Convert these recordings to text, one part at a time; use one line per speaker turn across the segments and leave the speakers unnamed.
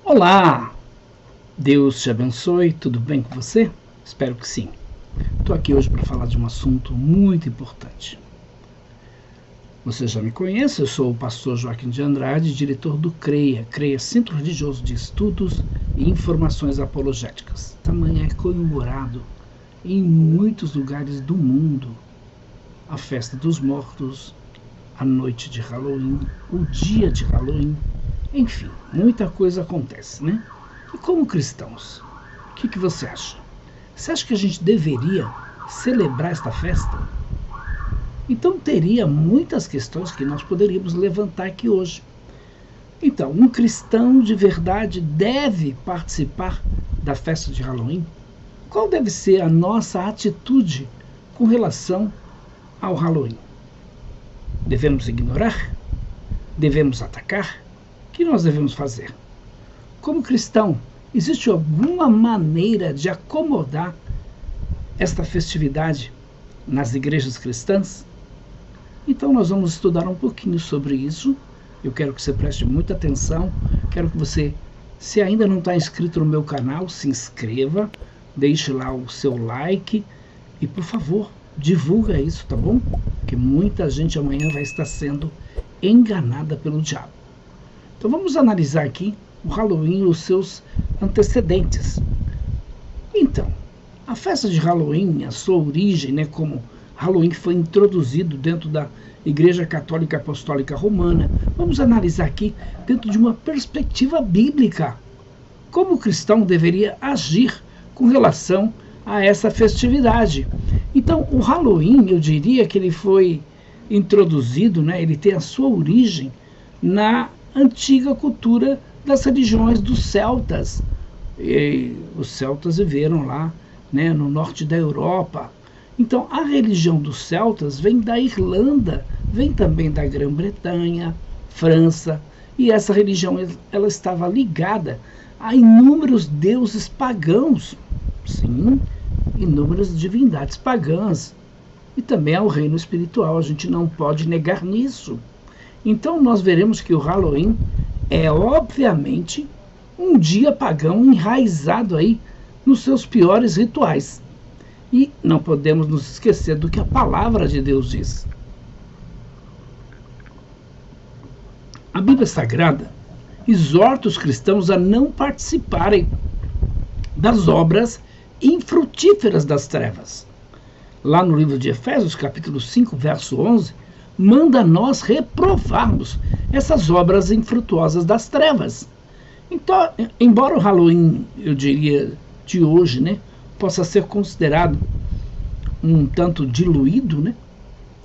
Olá, Deus te abençoe, tudo bem com você? Espero que sim. Estou aqui hoje para falar de um assunto muito importante. Você já me conhece, eu sou o pastor Joaquim de Andrade, diretor do CREA, Centro Religioso de Estudos e Informações Apologéticas. Amanhã é comemorado em muitos lugares do mundo a festa dos mortos, a noite de Halloween, o dia de Halloween. Enfim, muita coisa acontece, né? E como cristãos, o que você acha? Você acha que a gente deveria celebrar esta festa? Então teria muitas questões que nós poderíamos levantar aqui hoje. Então, um cristão de verdade deve participar da festa de Halloween? Qual deve ser a nossa atitude com relação ao Halloween? Devemos ignorar? Devemos atacar? O que nós devemos fazer? Como cristão, existe alguma maneira de acomodar esta festividade nas igrejas cristãs? Então nós vamos estudar um pouquinho sobre isso. Eu quero que você preste muita atenção. Quero que você, se ainda não está inscrito no meu canal, se inscreva, deixe lá o seu like e, por favor, divulga isso, tá bom? Porque muita gente amanhã vai estar sendo enganada pelo diabo. Então vamos analisar aqui o Halloween e os seus antecedentes. Então, a festa de Halloween, a sua origem, né, como Halloween foi introduzido dentro da Igreja Católica Apostólica Romana, vamos analisar aqui dentro de uma perspectiva bíblica. Como o cristão deveria agir com relação a essa festividade. Então, o Halloween, eu diria que ele foi introduzido, né, ele tem a sua origem na antiga cultura das religiões dos celtas. E os celtas viveram lá, né, no norte da Europa. Então, a religião dos celtas vem da Irlanda, vem também da Grã-Bretanha, França, e essa religião ela estava ligada a inúmeros deuses pagãos, sim, inúmeras divindades pagãs, e também ao reino espiritual, a gente não pode negar nisso. Então nós veremos que o Halloween é obviamente um dia pagão enraizado aí nos seus piores rituais. E não podemos nos esquecer do que a palavra de Deus diz. A Bíblia Sagrada exorta os cristãos a não participarem das obras infrutíferas das trevas. Lá no livro de Efésios, capítulo 5, verso 11, manda nós reprovarmos essas obras infrutuosas das trevas. Então, embora o Halloween, eu diria, de hoje, né, possa ser considerado um tanto diluído, né,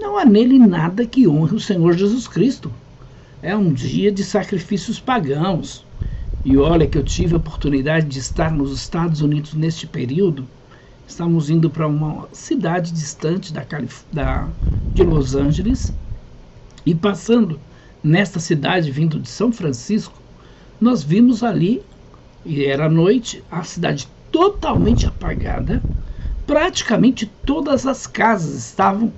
não há nele nada que honre o Senhor Jesus Cristo. É um dia de sacrifícios pagãos. E olha que eu tive a oportunidade de estar nos Estados Unidos neste período. Estamos indo para uma cidade distante de Los Angeles. E passando nesta cidade, vindo de São Francisco, nós vimos ali, e era noite, a cidade totalmente apagada. Praticamente todas as casas estavam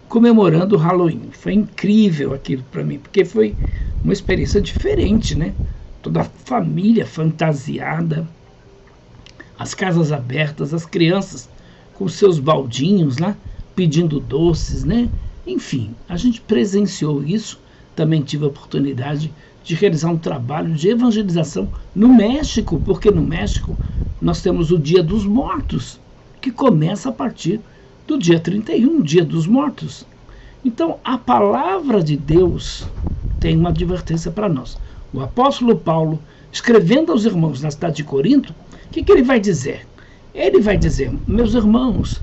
comemorando o Halloween. Foi incrível aquilo para mim, porque foi uma experiência diferente, né? Toda a família fantasiada, as casas abertas, as crianças com seus baldinhos lá, pedindo doces, né? Enfim, a gente presenciou isso. Também tive a oportunidade de realizar um trabalho de evangelização no México, porque no México nós temos o Dia dos Mortos, que começa a partir do dia 31, Dia dos Mortos. Então, a palavra de Deus tem uma advertência para nós. O apóstolo Paulo, escrevendo aos irmãos na cidade de Corinto, o que ele vai dizer? Ele vai dizer: meus irmãos,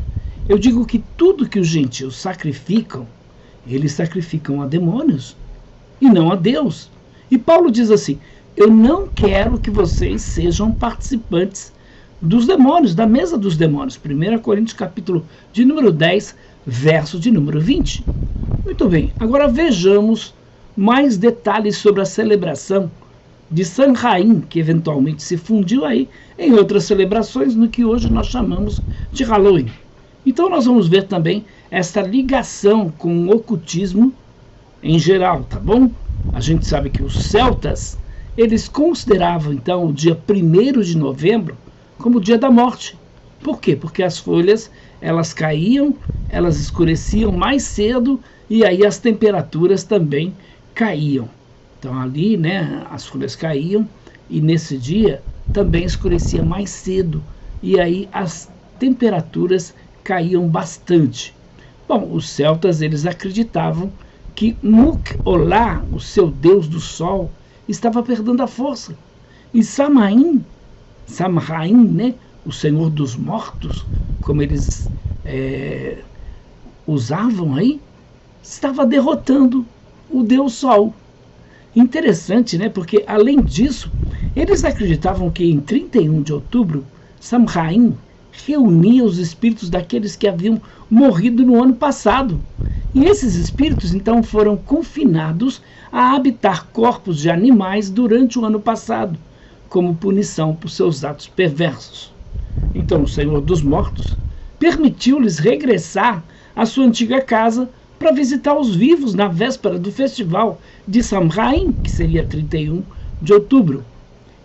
eu digo que tudo que os gentios sacrificam, eles sacrificam a demônios e não a Deus. E Paulo diz assim: eu não quero que vocês sejam participantes dos demônios, da mesa dos demônios. 1 Coríntios capítulo de número 10, verso de número 20. Muito bem, agora vejamos mais detalhes sobre a celebração de Samhain, que eventualmente se fundiu aí em outras celebrações no que hoje nós chamamos de Halloween. Então nós vamos ver também essa ligação com o ocultismo em geral, tá bom? A gente sabe que os celtas, eles consideravam então o dia 1º de novembro como o dia da morte. Por quê? Porque as folhas, elas caíam, elas escureciam mais cedo e aí as temperaturas também caíam. Então ali, né, as folhas caíam e nesse dia também escurecia mais cedo e aí as temperaturas caíam bastante. Bom, os celtas, eles acreditavam que Muk-Olá, o seu deus do sol, estava perdendo a força. E Samhain, né, o senhor dos mortos, como eles usavam aí, estava derrotando o deus sol. Interessante, né? Porque, além disso, eles acreditavam que em 31 de outubro, Samhain reunia os espíritos daqueles que haviam morrido no ano passado. E esses espíritos, então, foram confinados a habitar corpos de animais durante o ano passado, como punição por seus atos perversos. Então, o Senhor dos Mortos permitiu-lhes regressar à sua antiga casa para visitar os vivos na véspera do festival de Samhain, que seria 31 de outubro.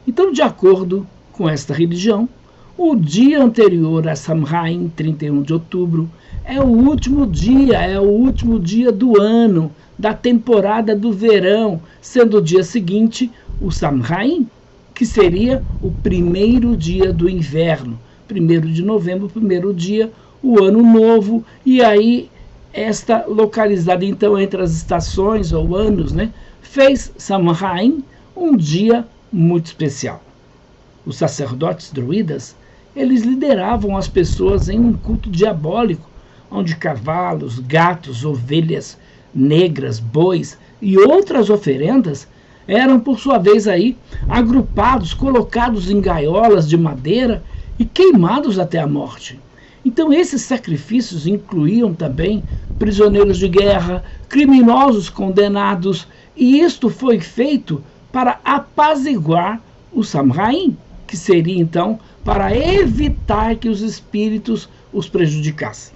Então, de acordo com esta religião, o dia anterior a Samhain, 31 de outubro, é o último dia do ano, da temporada do verão, sendo o dia seguinte o Samhain, que seria o 1º dia do inverno. 1º de novembro, 1º dia, o ano novo, e aí esta localizada então entre as estações ou anos, né, fez Samhain um dia muito especial. Os sacerdotes druidas, eles lideravam as pessoas em um culto diabólico, onde cavalos, gatos, ovelhas negras, bois e outras oferendas eram, por sua vez, aí agrupados, colocados em gaiolas de madeira e queimados até a morte. Então, esses sacrifícios incluíam também prisioneiros de guerra, criminosos condenados, e isto foi feito para apaziguar o Samhain, que seria, então, para evitar que os espíritos os prejudicassem.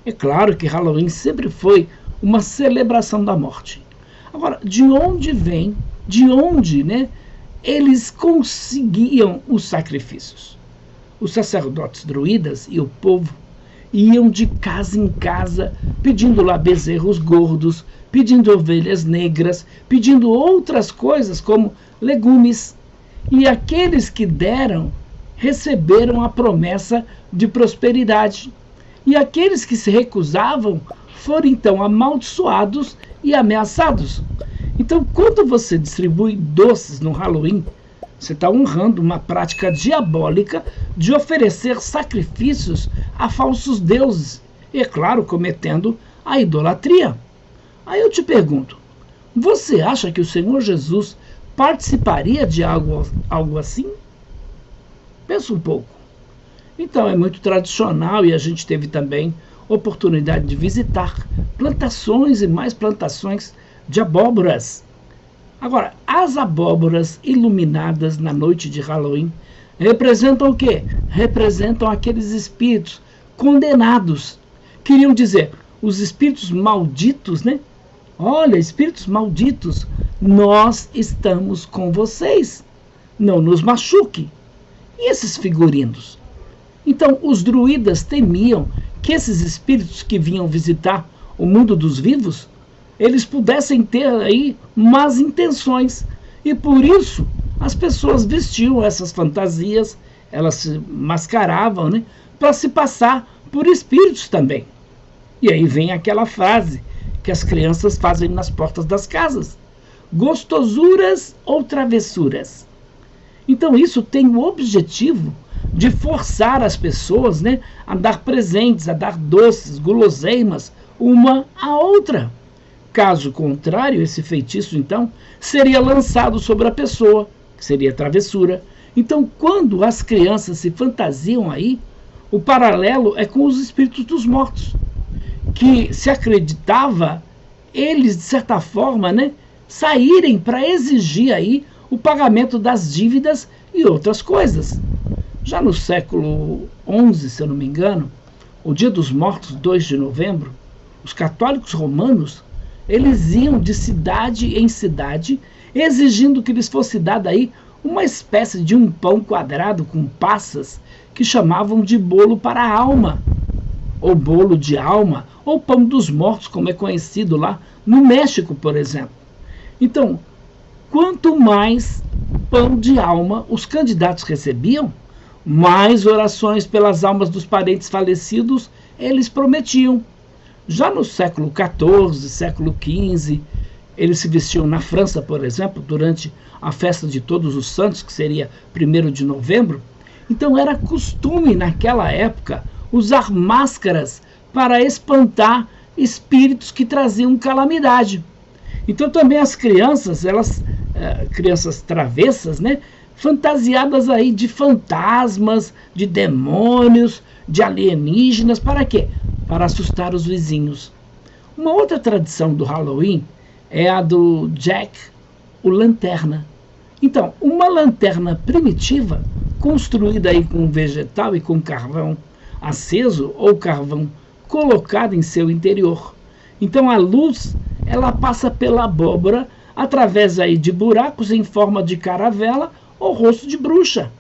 É claro que Halloween sempre foi uma celebração da morte. Agora, de onde né, eles conseguiam os sacrifícios? Os sacerdotes druidas e o povo iam de casa em casa, pedindo lá bezerros gordos, pedindo ovelhas negras, pedindo outras coisas como legumes. E aqueles que deram, receberam a promessa de prosperidade. E aqueles que se recusavam foram então amaldiçoados e ameaçados. Então, quando você distribui doces no Halloween, você está honrando uma prática diabólica de oferecer sacrifícios a falsos deuses. E, é claro, cometendo a idolatria. Aí eu te pergunto, você acha que o Senhor Jesus participaria de algo assim? Pensa um pouco. Então, é muito tradicional e a gente teve também oportunidade de visitar plantações e mais plantações de abóboras. Agora, as abóboras iluminadas na noite de Halloween representam o quê? Representam aqueles espíritos condenados. Queriam dizer, os espíritos malditos, né? Olha, espíritos malditos, nós estamos com vocês. Não nos machuque. E esses figurinos? Então, os druidas temiam que esses espíritos que vinham visitar o mundo dos vivos, eles pudessem ter aí más intenções. E por isso, as pessoas vestiam essas fantasias, elas se mascaravam, né, para se passar por espíritos também. E aí vem aquela frase que as crianças fazem nas portas das casas: gostosuras ou travessuras? Então isso tem o objetivo de forçar as pessoas, né, a dar presentes, a dar doces, guloseimas, uma à outra. Caso contrário, esse feitiço, então, seria lançado sobre a pessoa, que seria travessura. Então, quando as crianças se fantasiam aí, o paralelo é com os espíritos dos mortos, que se acreditava eles, de certa forma, né, saírem para exigir aí o pagamento das dívidas e outras coisas. Já no século XI, se eu não me engano, o Dia dos Mortos, 2 de novembro, os católicos romanos, eles iam de cidade em cidade exigindo que lhes fosse dada aí uma espécie de um pão quadrado com passas que chamavam de bolo para a alma, ou bolo de alma, ou pão dos mortos, como é conhecido lá no México, por exemplo. Então, quanto mais pão de alma os candidatos recebiam, mais orações pelas almas dos parentes falecidos eles prometiam. Já no século XIV, século XV, eles se vestiam na França, por exemplo, durante a festa de Todos os Santos, que seria 1º de novembro. Então era costume naquela época usar máscaras para espantar espíritos que traziam calamidade. Então também as crianças, crianças travessas, né, fantasiadas aí de fantasmas, de demônios, de alienígenas, para quê? Para assustar os vizinhos. Uma outra tradição do Halloween é a do Jack o Lanterna. Então, uma lanterna primitiva, construída aí com vegetal e com carvão aceso ou carvão colocado em seu interior. Então a luz, ela passa pela abóbora através aí de buracos em forma de caravela ou rosto de bruxa.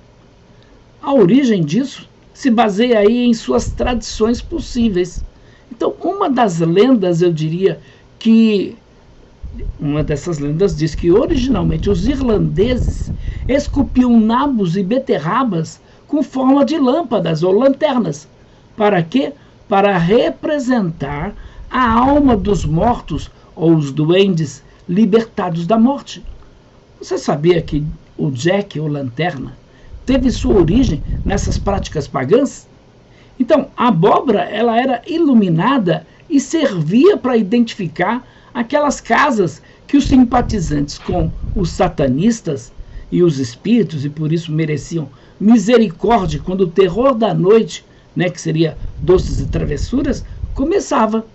A origem disso se baseia aí em suas tradições possíveis. Então, uma das lendas, eu diria que uma dessas lendas diz que originalmente os irlandeses esculpiam nabos e beterrabas com forma de lâmpadas ou lanternas. Para quê? Para representar a alma dos mortos ou os duendes libertados da morte. Você sabia que o Jack ou Lanterna teve sua origem nessas práticas pagãs? Então, a abóbora ela era iluminada e servia para identificar aquelas casas que os simpatizantes com os satanistas e os espíritos, e por isso mereciam misericórdia quando o terror da noite, né, que seria doces e travessuras, começava.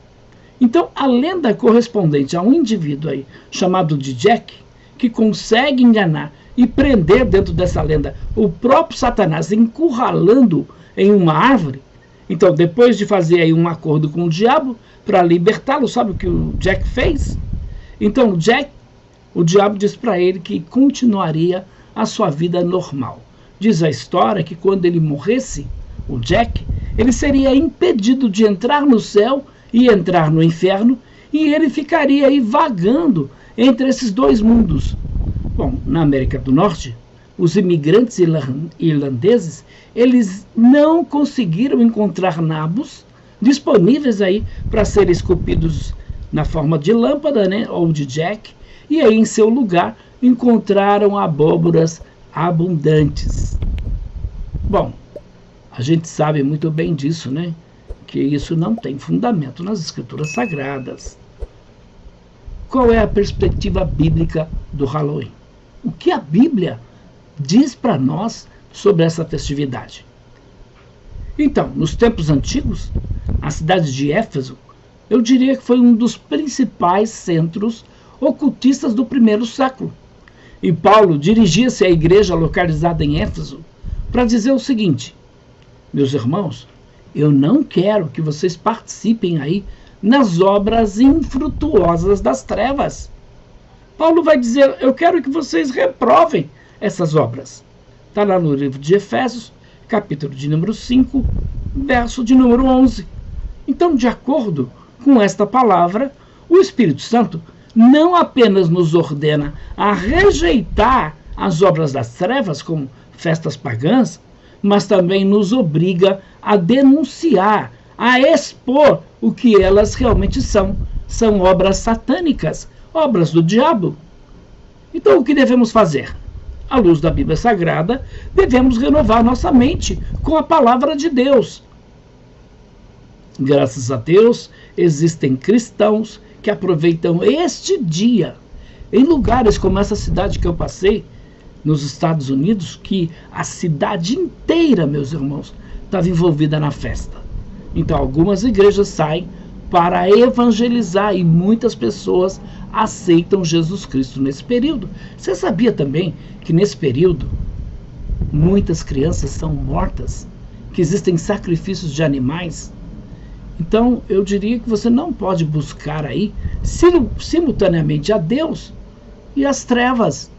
Então, a lenda correspondente a um indivíduo aí, chamado de Jack, que consegue enganar e prender dentro dessa lenda o próprio Satanás, encurralando em uma árvore. Então, depois de fazer aí um acordo com o diabo para libertá-lo, sabe o que o Jack fez? Então, o diabo diz para ele que continuaria a sua vida normal. Diz a história que quando ele morresse, o Jack, ele seria impedido de entrar no céu e entrar no inferno, e ele ficaria aí vagando entre esses dois mundos. Bom, na América do Norte, os imigrantes irlandeses, eles não conseguiram encontrar nabos disponíveis aí para serem esculpidos na forma de lâmpada, né, ou de Jack, e aí em seu lugar encontraram abóboras abundantes. Bom, a gente sabe muito bem disso, né, que isso não tem fundamento nas escrituras sagradas. Qual é a perspectiva bíblica do Halloween? O que a Bíblia diz para nós sobre essa festividade? Então, nos tempos antigos, a cidade de Éfeso, eu diria que foi um dos principais centros ocultistas do primeiro século. E Paulo dirigia-se à igreja localizada em Éfeso para dizer o seguinte: meus irmãos, eu não quero que vocês participem aí nas obras infrutuosas das trevas. Paulo vai dizer, eu quero que vocês reprovem essas obras. Está lá no livro de Efésios, capítulo de número 5, verso de número 11. Então, de acordo com esta palavra, o Espírito Santo não apenas nos ordena a rejeitar as obras das trevas, como festas pagãs, mas também nos obriga a denunciar, a expor o que elas realmente são. São obras satânicas, obras do diabo. Então, o que devemos fazer? À luz da Bíblia Sagrada, devemos renovar nossa mente com a palavra de Deus. Graças a Deus, existem cristãos que aproveitam este dia, em lugares como essa cidade que eu passei, nos Estados Unidos, que a cidade inteira, meus irmãos, estava envolvida na festa. Então, algumas igrejas saem para evangelizar e muitas pessoas aceitam Jesus Cristo nesse período. Você sabia também que nesse período muitas crianças são mortas, que existem sacrifícios de animais? Então, eu diria que você não pode buscar aí simultaneamente a Deus e as trevas.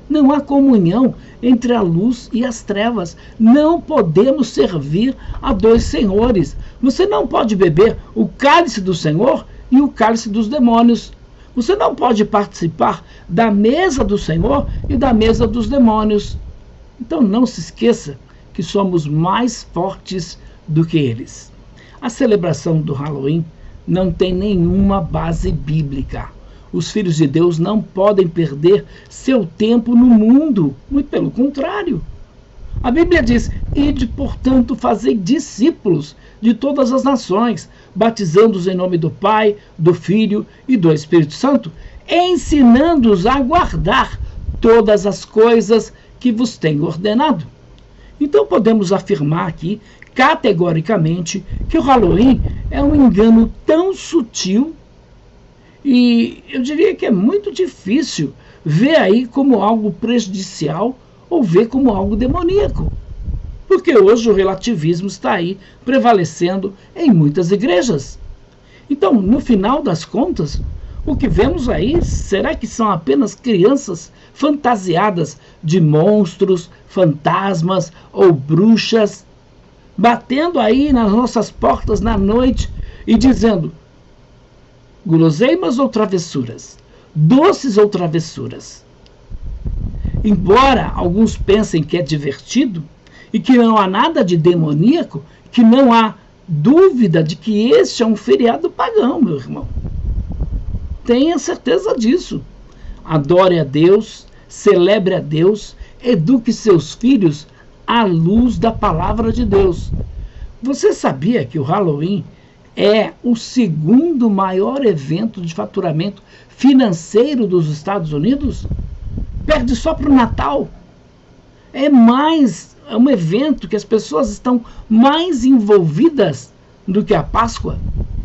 Não há comunhão entre a luz e as trevas. Não podemos servir a dois senhores. Você não pode beber o cálice do Senhor e o cálice dos demônios. Você não pode participar da mesa do Senhor e da mesa dos demônios. Então não se esqueça que somos mais fortes do que eles. A celebração do Halloween não tem nenhuma base bíblica. Os filhos de Deus não podem perder seu tempo no mundo, muito pelo contrário. A Bíblia diz: ide, portanto, fazei discípulos de todas as nações, batizando-os em nome do Pai, do Filho e do Espírito Santo, ensinando-os a guardar todas as coisas que vos tenho ordenado. Então podemos afirmar aqui, categoricamente, que o Halloween é um engano tão sutil e eu diria que é muito difícil ver aí como algo prejudicial ou ver como algo demoníaco. Porque hoje o relativismo está aí prevalecendo em muitas igrejas. Então, no final das contas, o que vemos aí, será que são apenas crianças fantasiadas de monstros, fantasmas ou bruxas, batendo aí nas nossas portas na noite e dizendo: guloseimas ou travessuras? Doces ou travessuras? Embora alguns pensem que é divertido e que não há nada de demoníaco, que não há dúvida de que este é um feriado pagão, meu irmão. Tenha certeza disso. Adore a Deus, celebre a Deus, eduque seus filhos à luz da palavra de Deus. Você sabia que o Halloween é o segundo maior evento de faturamento financeiro dos Estados Unidos? Perde só para o Natal. É um evento que as pessoas estão mais envolvidas do que a Páscoa.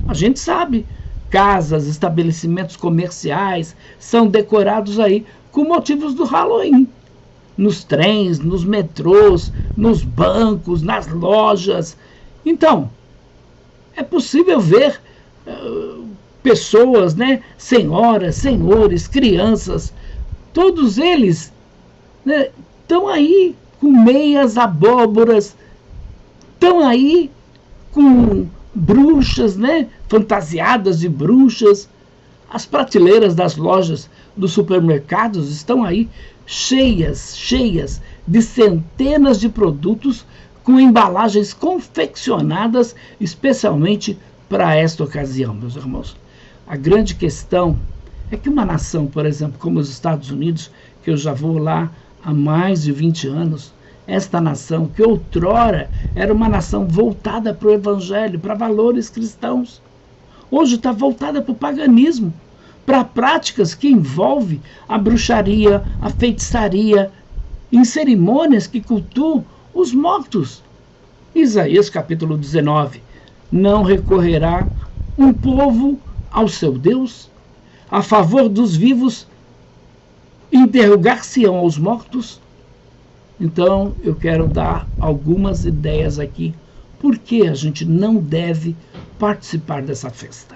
A gente sabe, casas, estabelecimentos comerciais são decorados aí com motivos do Halloween. Nos trens, nos metrôs, nos bancos, nas lojas. Então, é possível ver pessoas, né, senhoras, senhores, crianças, todos eles, né, estão aí com meias abóboras, estão aí com bruxas, né, fantasiadas de bruxas. As prateleiras das lojas dos supermercados estão aí cheias de centenas de produtos com embalagens confeccionadas especialmente para esta ocasião, meus irmãos. A grande questão é que uma nação, por exemplo, como os Estados Unidos, que eu já vou lá há mais de 20 anos, esta nação que outrora era uma nação voltada para o evangelho, para valores cristãos, hoje está voltada para o paganismo, para práticas que envolvem a bruxaria, a feitiçaria, em cerimônias que cultuam os mortos. Isaías capítulo 19. Não recorrerá um povo ao seu Deus? A favor dos vivos, interrogar-se-ão aos mortos? Então, eu quero dar algumas ideias aqui. Por que a gente não deve participar dessa festa?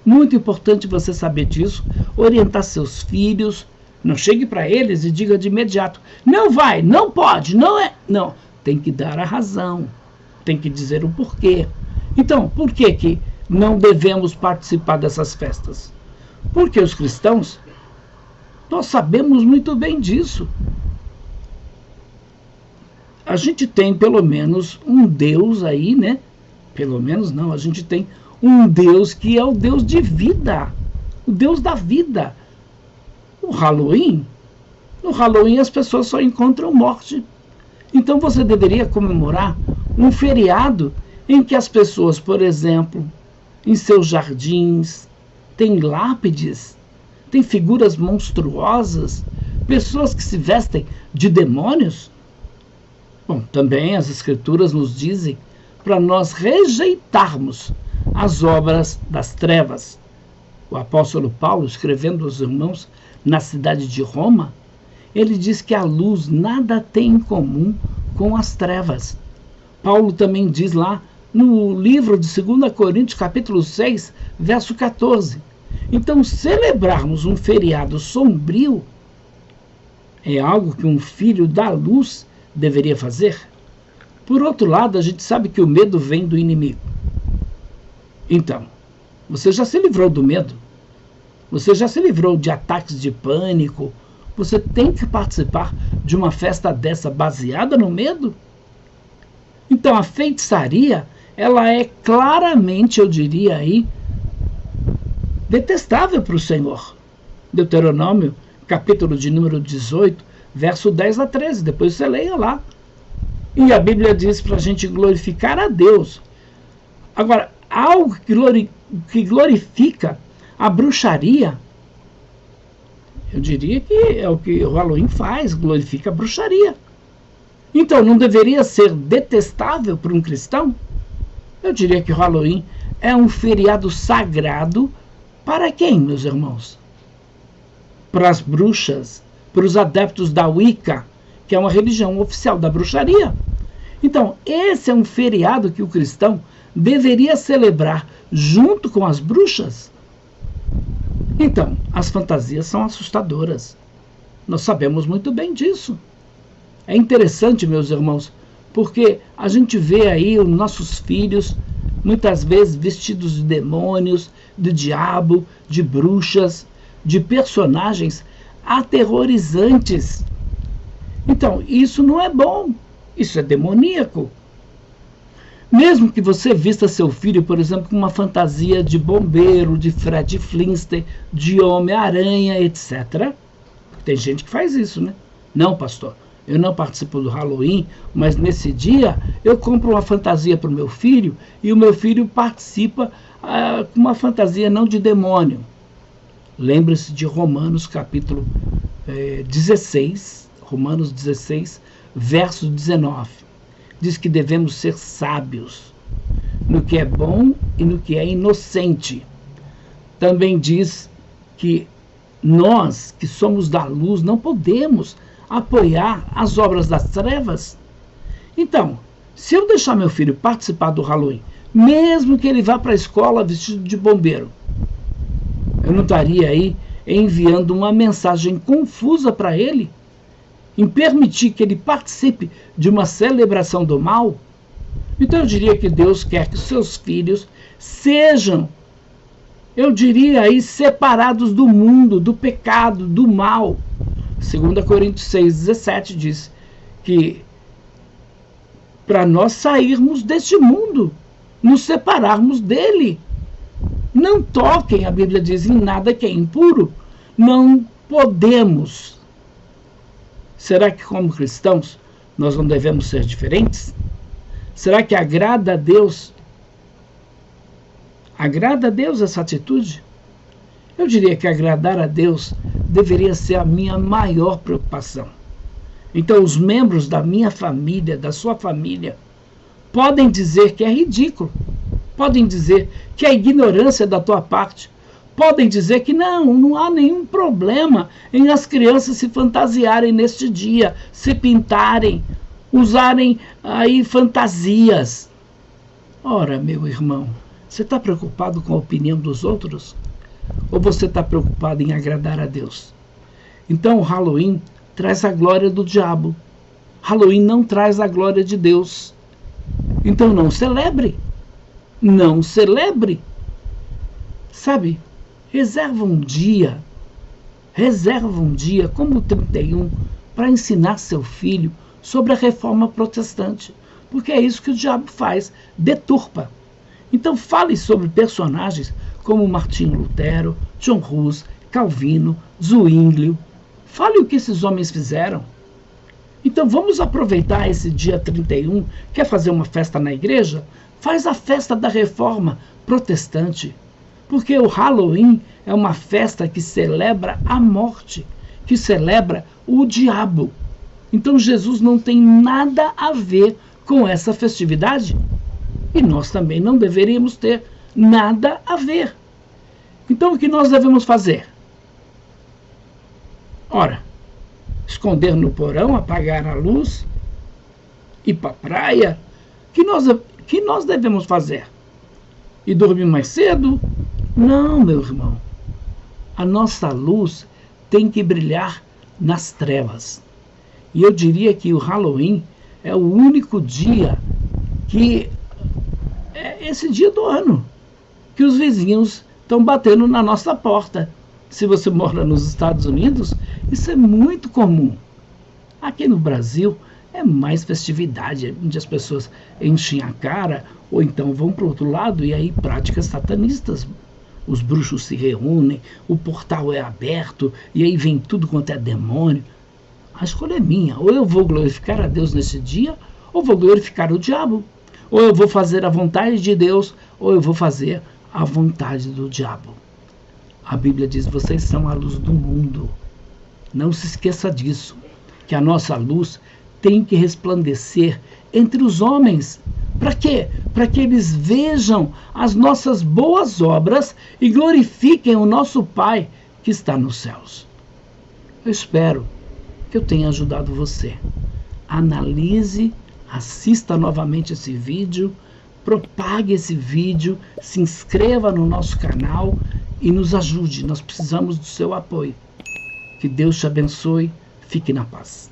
Muito importante você saber disso, orientar seus filhos. Não chegue para eles e diga de imediato: não vai, não pode, não é. Não, tem que dar a razão, tem que dizer o porquê. Então, por que não devemos participar dessas festas? Porque os cristãos, nós sabemos muito bem disso. A gente tem pelo menos um Deus aí, né? Pelo menos não, a gente tem um Deus que é o Deus de vida, o Deus da vida. No Halloween as pessoas só encontram morte. Então você deveria comemorar um feriado em que as pessoas, por exemplo, em seus jardins, têm lápides, têm figuras monstruosas, pessoas que se vestem de demônios. Bom, também as Escrituras nos dizem para nós rejeitarmos as obras das trevas. O apóstolo Paulo, escrevendo aos irmãos na cidade de Roma, ele diz que a luz nada tem em comum com as trevas. Paulo também diz lá no livro de 2 Coríntios, capítulo 6, verso 14, Então, celebrarmos um feriado sombrio é algo que um filho da luz deveria fazer. Por outro lado, a gente sabe que o medo vem do inimigo. Então, você já se livrou do medo? Você já se livrou de ataques de pânico? Você tem que participar de uma festa dessa baseada no medo? Então, a feitiçaria, ela é claramente, eu diria aí, detestável para o Senhor. Deuteronômio, capítulo de número 18, verso 10 a 13. Depois você leia lá. E a Bíblia diz para a gente glorificar a Deus. Agora, algo que glorifica a bruxaria, eu diria que é o que o Halloween faz, glorifica a bruxaria. Então, não deveria ser detestável para um cristão? Eu diria que o Halloween é um feriado sagrado para quem, meus irmãos? Para as bruxas, para os adeptos da Wicca, que é uma religião oficial da bruxaria. Então, esse é um feriado que o cristão deveria celebrar junto com as bruxas. Então, as fantasias são assustadoras. Nós sabemos muito bem disso. É interessante, meus irmãos, porque a gente vê aí os nossos filhos, muitas vezes vestidos de demônios, de diabo, de bruxas, de personagens aterrorizantes. Então, isso não é bom. Isso é demoníaco. Mesmo que você vista seu filho, por exemplo, com uma fantasia de bombeiro, de Fred Flintstone, de Homem-Aranha, etc. Tem gente que faz isso, né? Não, pastor, eu não participo do Halloween, mas nesse dia eu compro uma fantasia para o meu filho e o meu filho participa com uma fantasia não de demônio. Lembre-se de Romanos capítulo 16, Romanos 16, verso 19. Diz que devemos ser sábios no que é bom e no que é inocente. Também diz que nós, que somos da luz, não podemos apoiar as obras das trevas. Então, se eu deixar meu filho participar do Halloween, mesmo que ele vá para a escola vestido de bombeiro, eu não estaria aí enviando uma mensagem confusa para ele, em permitir que ele participe de uma celebração do mal? Então eu diria que Deus quer que seus filhos sejam, eu diria aí, separados do mundo, do pecado, do mal. 2 Coríntios 6,17 diz que para nós sairmos deste mundo, nos separarmos dele. Não toquem, a Bíblia diz, em nada que é impuro. Não podemos. Será que, como cristãos, nós não devemos ser diferentes? Será que agrada a Deus? Agrada a Deus essa atitude? Eu diria que agradar a Deus deveria ser a minha maior preocupação. Então, os membros da minha família, da sua família, podem dizer que é ridículo, podem dizer que é ignorância da tua parte, podem dizer que não há nenhum problema em as crianças se fantasiarem neste dia, se pintarem, usarem aí fantasias. Ora, meu irmão, você está preocupado com a opinião dos outros? Ou você está preocupado em agradar a Deus? Então o Halloween traz a glória do diabo. Halloween não traz a glória de Deus. Então não celebre. Não celebre. Sabe, reserva um dia como o 31 para ensinar seu filho sobre a reforma protestante, porque é isso que o diabo faz, deturpa. Então fale sobre personagens como Martinho Lutero, John Hus, Calvino, Zwinglio. Fale o que esses homens fizeram. Então vamos aproveitar esse dia 31, quer fazer uma festa na igreja? Faz a festa da reforma protestante. Porque o Halloween é uma festa que celebra a morte, que celebra o diabo. Então Jesus não tem nada a ver com essa festividade. E nós também não deveríamos ter nada a ver. Então o que nós devemos fazer? Ora, esconder no porão, apagar a luz, ir para a praia. O que nós devemos fazer? E dormir mais cedo? Não, meu irmão. A nossa luz tem que brilhar nas trevas. E eu diria que o Halloween é o único dia que é esse dia do ano que os vizinhos estão batendo na nossa porta. Se você mora nos Estados Unidos, isso é muito comum. Aqui no Brasil é mais festividade, onde as pessoas enchem a cara ou então vão para o outro lado e aí práticas satanistas. Os bruxos se reúnem, o portal é aberto e aí vem tudo quanto é demônio. A escolha é minha. Ou eu vou glorificar a Deus nesse dia, ou vou glorificar o diabo. Ou eu vou fazer a vontade de Deus, ou eu vou fazer a vontade do diabo. A Bíblia diz: vocês são a luz do mundo. Não se esqueça disso, que a nossa luz tem que resplandecer entre os homens. Para quê? Para que eles vejam as nossas boas obras e glorifiquem o nosso Pai que está nos céus. Eu espero que eu tenha ajudado você. Analise, assista novamente esse vídeo, propague esse vídeo, se inscreva no nosso canal e nos ajude. Nós precisamos do seu apoio. Que Deus te abençoe. Fique na paz.